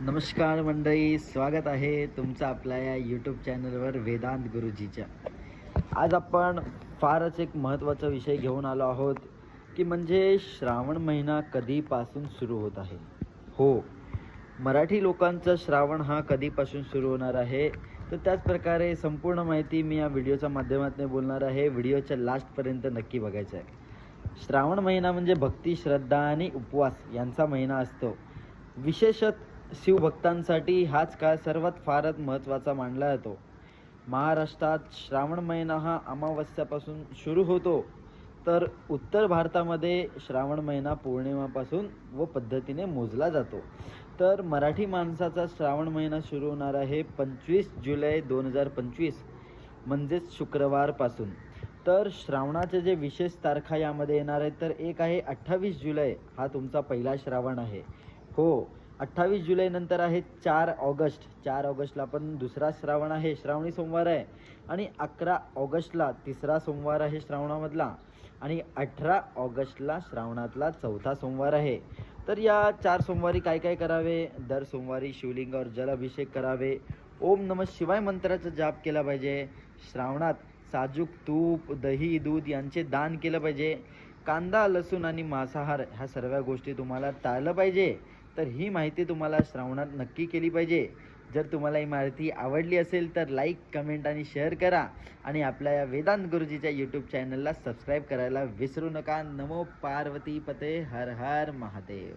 नमस्कार मंडळी, स्वागत आहे तुमचं आपल्या या यूट्यूब चॅनलवर वेदांत गुरुजीच्या. आज आपण फारच एक महत्त्वाचा विषय घेऊन आलो आहोत की म्हणजे श्रावण महिना कधीपासून सुरू होत आहे. हो, मराठी लोकांचा श्रावण हा कधीपासून सुरू होणार आहे, तर त्याच प्रकारे संपूर्ण माहिती मी या व्हिडिओच्या माध्यमातून बोलणार आहे. व्हिडिओच्या लास्टपर्यंत नक्की बघायचं आहे. श्रावण महिना म्हणजे भक्ती, श्रद्धा आणि उपवास यांचा महिना असतो. विशेषतः शिवभक्तांसाठी हाच काळ फारच महत्त्वाचा मानला जातो. महाराष्ट्रात श्रावण महिना हा अमावस्यापासून सुरू होतो, तर उत्तर भारतामध्ये श्रावण महिना पौर्णिमापासून व पद्धतीने मोजला जातो. तर मराठी माणसाचा श्रावण महिना सुरू होणार आहे 25 जुलै 2025 म्हणजेच शुक्रवारपासून. तर श्रावणाचे जे विशेष तारखा यामध्ये येणार आहेत, तर एक आहे 28 जुलै, हा तुमचा पहिला श्रावण आहे. हो, 28 जुलैनंतर आहे 4 ऑगस्ट. 4 ऑगस्टला पण दुसरा श्रावण आहे, श्रावणी सोमवार आहे. आणि 11 ऑगस्टला तिसरा सोमवार आहे श्रावणामधला. आणि 18 ऑगस्टला श्रावणातला चौथा सोमवार आहे. तर या 4 सोमवारी काय काय करावे? दर सोमवारी शिवलिंगावर जलाभिषेक करावे, ओम नमः शिवाय मंत्राचा जाप केला पाहिजे. श्रावणात साजूक तूप, दही, दूध यांचे दान केलं पाहिजे. कांदा, लसूण आणि मांसाहार ह्या सर्व गोष्टी तुम्हाला टाळलं पाहिजे. तर ही माहिती तुम्हाला श्रावणात नक्की केली पाहिजे. जर तुम्हाला ही माहिती आवडली असेल तर लाईक, कमेंट आणि शेअर करा. आणि आपल्या या वेदांत गुरुजीच्या यूट्यूब चॅनलला सबस्क्राईब करायला विसरू नका. नमो पार्वती पते, हर हर महादेव.